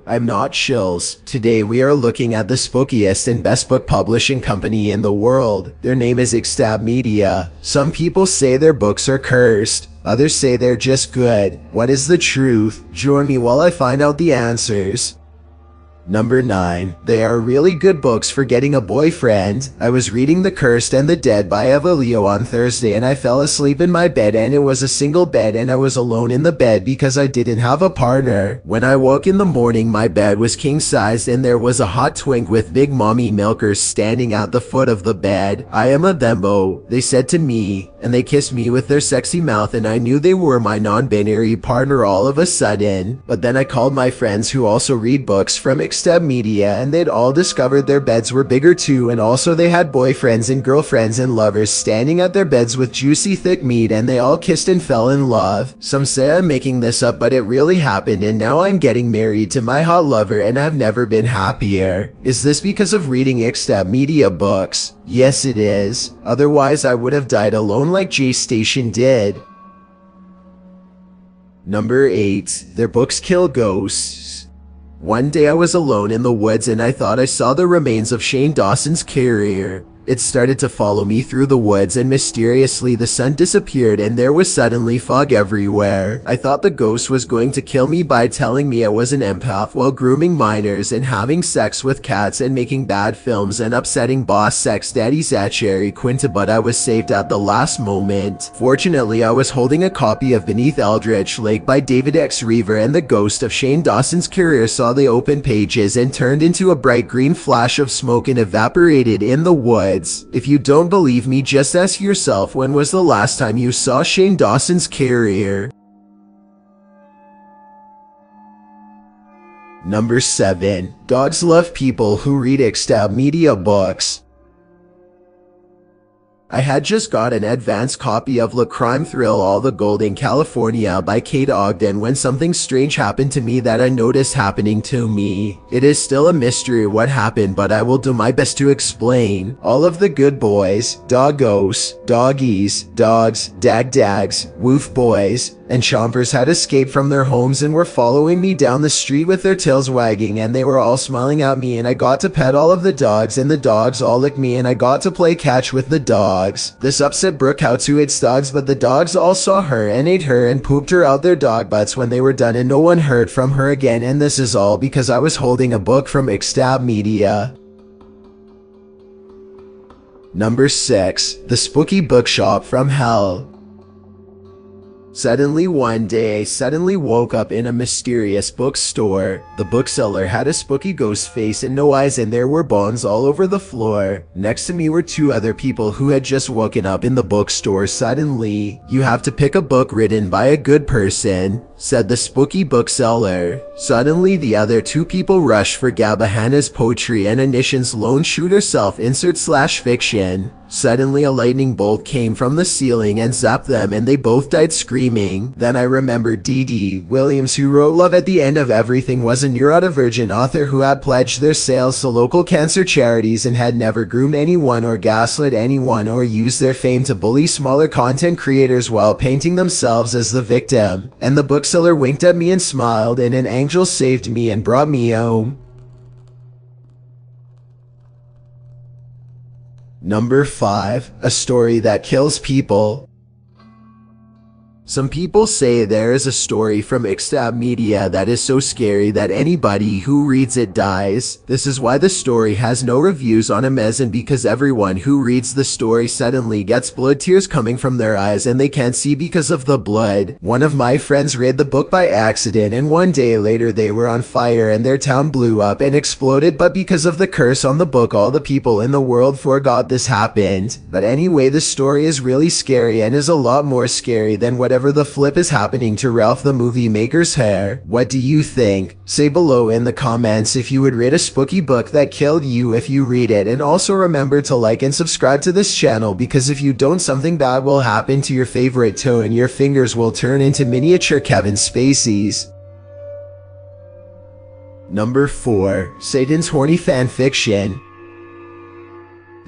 I'm not Shills. Today we are looking at the spookiest and best book publishing company in the world. Their name is Ixtab Media. Some people say their books are cursed. Others say they're just good. What is the truth? Join me while I find out the answers. Number 9. They are really good books for getting a boyfriend. I was reading The Cursed and the Dead by Eva Leo on Thursday and I fell asleep in my bed, and it was a single bed and I was alone in the bed because I didn't have a partner. When I woke in the morning, my bed was king sized and there was a hot twink with big mommy milkers standing at the foot of the bed. I am a thembo, they said to me, and they kissed me with their sexy mouth, and I knew they were my non-binary partner all of a sudden. But then I called my friends who also read books from Ixtab Media, and they'd all discovered their beds were bigger too, and also they had boyfriends and girlfriends and lovers standing at their beds with juicy thick meat, and they all kissed and fell in love. Some say I'm making this up, but it really happened, and now I'm getting married to my hot lover and I've never been happier. Is this because of reading Ixtab Media books? Yes, it is. Otherwise I would have died alone like Jaystation did. Number 8. Their books kill ghosts. One day I was alone in the woods and I thought I saw the remains of Shane Dawson's carrier. It started to follow me through the woods, and mysteriously the sun disappeared and there was suddenly fog everywhere. I thought the ghost was going to kill me by telling me I was an empath while grooming minors and having sex with cats and making bad films and upsetting boss sex daddy Zachary Quinta, but I was saved at the last moment. Fortunately, I was holding a copy of Beneath Eldritch Lake by David X. Reaver, and the ghost of Shane Dawson's carrier saw the open pages and turned into a bright green flash of smoke and evaporated in the woods. If you don't believe me, just ask yourself, when was the last time you saw Shane Dawson's carrier? Number 7. Dogs love people who read Ixtab Media books. I had just got an advanced copy of Le Crime Thrill All the Gold in California by Kate Ogden when something strange happened to me that I noticed happening to me. It is still a mystery what happened, but I will do my best to explain. All of the good boys, doggos, doggies, dogs, dag-dags, woof boys, and chompers had escaped from their homes and were following me down the street with their tails wagging, and they were all smiling at me, and I got to pet all of the dogs and the dogs all licked me, and I got to play catch with the dogs. This upset Brooke out to its dogs, but the dogs all saw her and ate her and pooped her out their dog butts when they were done, and no one heard from her again, and this is all because I was holding a book from Ixtab Media. Number 6. The Spooky Bookshop from Hell. Suddenly one day, I suddenly woke up in a mysterious bookstore. The bookseller had a spooky ghost face and no eyes, and there were bones all over the floor. Next to me were 2 other people who had just woken up in the bookstore suddenly. "You have to pick a book written by a good person," said the spooky bookseller. Suddenly the other 2 people rushed for Gabbi Hanna's poetry and Onision's lone shooter self-insert/fiction. Suddenly a lightning bolt came from the ceiling and zapped them, and they both died screaming. Then I remembered D.D. Williams, who wrote Love at the End of Everything, was a neurodivergent author who had pledged their sales to local cancer charities and had never groomed anyone or gaslit anyone or used their fame to bully smaller content creators while painting themselves as the victim. And the bookseller winked at me and smiled, and an angel saved me and brought me home. Number 5. A story that kills people. Some people say there is a story from Ixtab Media that is so scary that anybody who reads it dies. This is why the story has no reviews on Amazon, because everyone who reads the story suddenly gets blood tears coming from their eyes and they can't see because of the blood. One of my friends read the book by accident, and one day later they were on fire and their town blew up and exploded, but because of the curse on the book all the people in the world forgot this happened. But anyway, the story is really scary and is a lot more scary than whatever the flip is happening to Ralph the movie maker's hair. What do you think? Say below in the comments if you would read a spooky book that killed you if you read it, and also remember to like and subscribe to this channel, because if you don't, something bad will happen to your favorite toe and your fingers will turn into miniature Kevin Spaceys. Number 4. Satan's Horny fanfiction.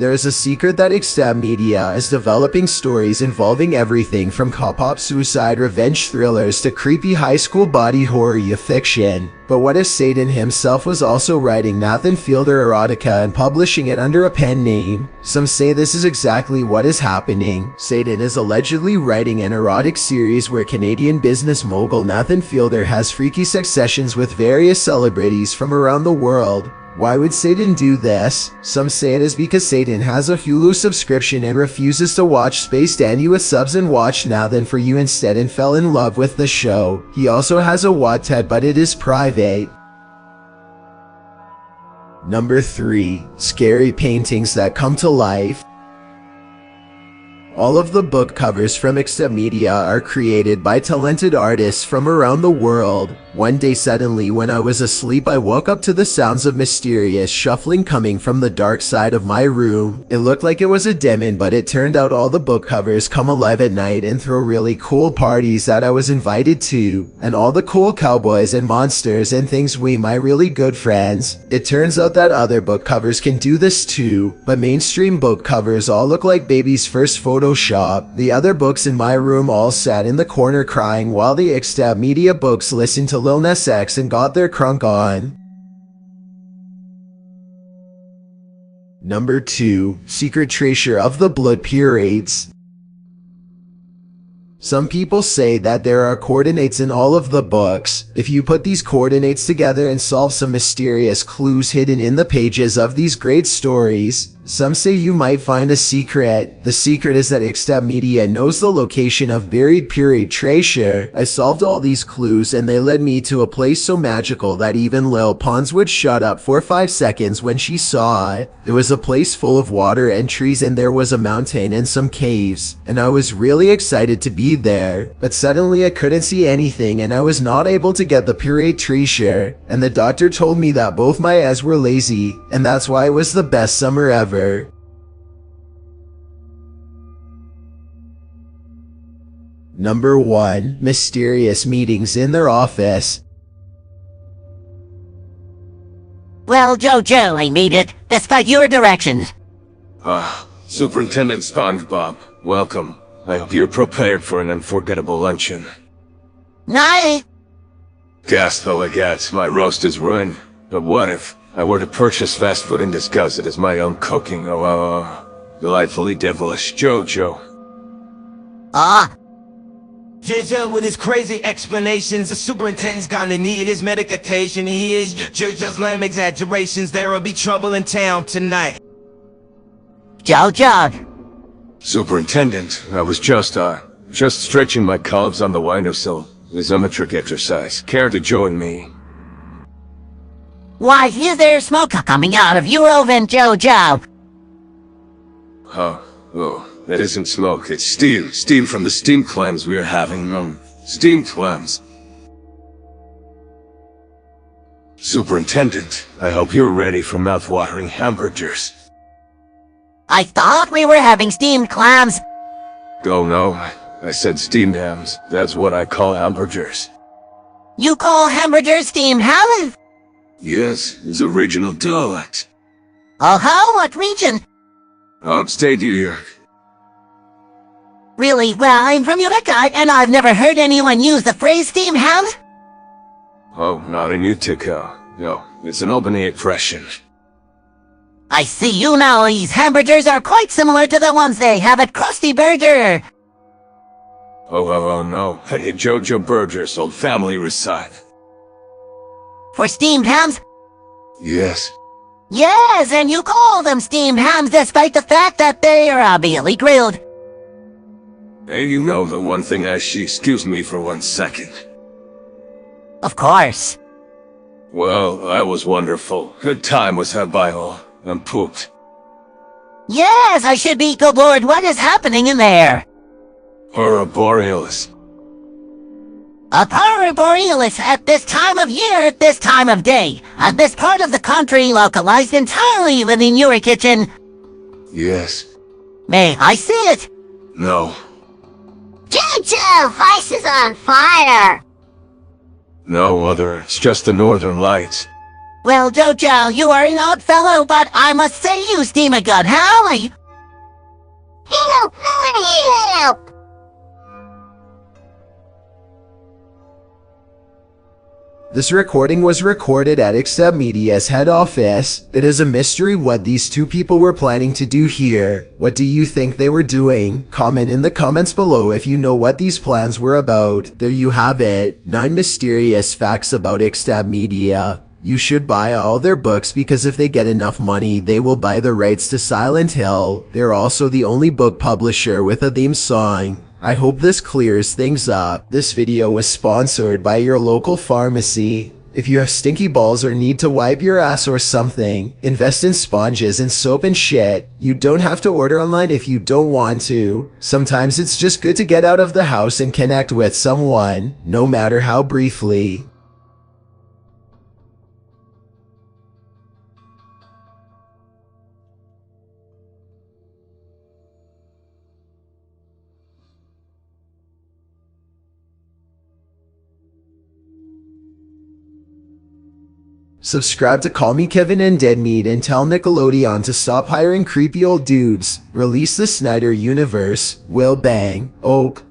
There is a secret that Ixtab Media is developing stories involving everything from cop-op suicide revenge thrillers to creepy high school body horror fiction. But what if Satan himself was also writing Nathan Fielder erotica and publishing it under a pen name? Some say this is exactly what is happening. Satan is allegedly writing an erotic series where Canadian business mogul Nathan Fielder has freaky sex sessions with various celebrities from around the world. Why would Satan do this? Some say it is because Satan has a Hulu subscription and refuses to watch Space Dandy with subs and watched Nathan For You instead and fell in love with the show. He also has a Wattpad, but it is private. Number 3. Scary paintings that come to life. All of the book covers from Ixtab Media are created by talented artists from around the world. One day suddenly when I was asleep I woke up to the sounds of mysterious shuffling coming from the dark side of my room. It looked like it was a demon, but it turned out all the book covers come alive at night and throw really cool parties that I was invited to. And all the cool cowboys and monsters and things we my really good friends. It turns out that other book covers can do this too, but mainstream book covers all look like baby's first Photoshop. The other books in my room all sat in the corner crying while the Ixtab Media books listened to Lil Nas X and got their crunk on. Number 2. Secret Treasure of the Blood Pureeds. Some people say that there are coordinates in all of the books. If you put these coordinates together and solve some mysterious clues hidden in the pages of these great stories, some say you might find a secret. The secret is that Ixtab Media knows the location of buried Pureed treasure. I solved all these clues and they led me to a place so magical that even Lele Pons would shut up for 5 seconds when she saw it. It was a place full of water and trees, and there was a mountain and some caves, and I was really excited to be there. But suddenly I couldn't see anything and I was not able to get the Pureed treasure, and the doctor told me that both my eyes were lazy, and that's why it was the best summer ever. Number 1. Mysterious meetings in their office. Well, Jojo, I made it, despite your directions. Superintendent SpongeBob, welcome. I hope you're prepared for an unforgettable luncheon. Night! Gas though I guess, my roast is ruined. But what if I were to purchase fast food and disguise it as my own cooking? Delightfully devilish Jojo. Jojo with his crazy explanations, the superintendent's gonna need his medication. He is Jojo's lame exaggerations. There'll be trouble in town tonight. Jojo! Superintendent, I was just stretching my calves on the windowsill. Isometric exercise. Care to join me? Why, is there smoke coming out of your oven, Jojo? Oh, that isn't smoke, it's steam. Steam from the steamed clams we are having. Steamed clams. Superintendent, I hope you're ready for mouth-watering hamburgers. I thought we were having steamed clams. Oh no, I said steamed hams. That's what I call hamburgers. You call hamburgers steamed hams? Yes, it's original dialect. Oh, what region? Upstate New York. Really? Well, I'm from Utica, and I've never heard anyone use the phrase steamed hams. Oh, not in Utica. No, it's an Albany expression. I see you now. These hamburgers are quite similar to the ones they have at Krusty Burger. Oh no. Hey, Jojo Burgers, old family recipe. For steamed hams? Yes. Yes, and you call them steamed hams despite the fact that they are obviously grilled. Hey, you know the one thing excuse me for 1 second. Of course. Well, that was wonderful. Good time was had by all. I'm pooped. Yes, I should be. Good Lord, what is happening in there? Aurora Borealis. A Aurora Borealis at this time of year, at this time of day, at this part of the country localized entirely within your kitchen. Yes. May I see it? No. Jojo, Vice is on fire! No, Mother, it's just the northern lights. Well, Jojo, you are an odd fellow, but I must say you steam a good howling. Help! Help! This recording was recorded at Ixtab Media's head office. It is a mystery what these two people were planning to do here. What do you think they were doing? Comment in the comments below if you know what these plans were about. There you have it. 9 mysterious facts about Ixtab Media. You should buy all their books because if they get enough money, they will buy the rights to Silent Hill. They're also the only book publisher with a theme song. I hope this clears things up. This video was sponsored by your local pharmacy. If you have stinky balls or need to wipe your ass or something, invest in sponges and soap and shit. You don't have to order online if you don't want to. Sometimes it's just good to get out of the house and connect with someone, no matter how briefly. Subscribe to Call Me Kevin and Deadmeat and tell Nickelodeon to stop hiring creepy old dudes. Release the Snyder Universe. Will bang. Oak.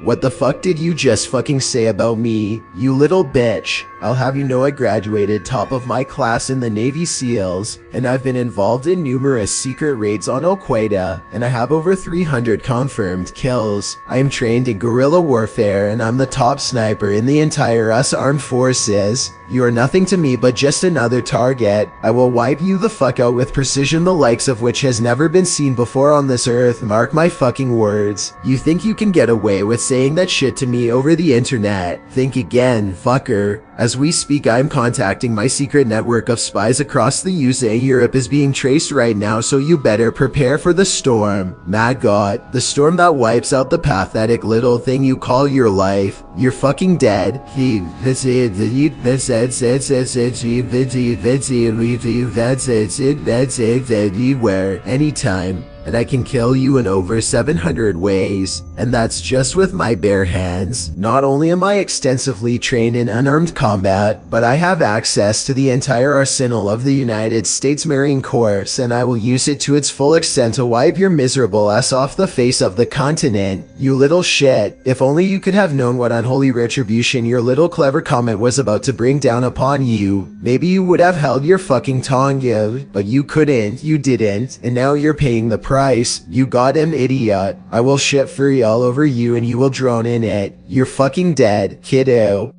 What the fuck did you just fucking say about me, you little bitch? I'll have you know I graduated top of my class in the Navy SEALs, and I've been involved in numerous secret raids on Al-Qaeda, and I have over 300 confirmed kills. I am trained in guerrilla warfare, and I'm the top sniper in the entire US Armed Forces. You are nothing to me but just another target. I will wipe you the fuck out with precision the likes of which has never been seen before on this earth, mark my fucking words. You think you can get away with saying that shit to me over the internet? Think again, fucker. As we speak, I'm contacting my secret network of spies across the USA. Europe is being traced right now, so you better prepare for the storm. Mad God, the storm that wipes out the pathetic little thing you call your life. You're fucking dead. Anywhere, anytime. And I can kill you in over 700 ways, and that's just with my bare hands. Not only am I extensively trained in unarmed combat, but I have access to the entire arsenal of the United States Marine Corps, and I will use it to its full extent to wipe your miserable ass off the face of the continent. You little shit. If only you could have known what unholy retribution your little clever comment was about to bring down upon you. Maybe you would have held your fucking tongue, but you couldn't, you didn't, and now you're paying the price. You goddamn idiot. I will shit free all over you and you will drown in it. You're fucking dead, kiddo.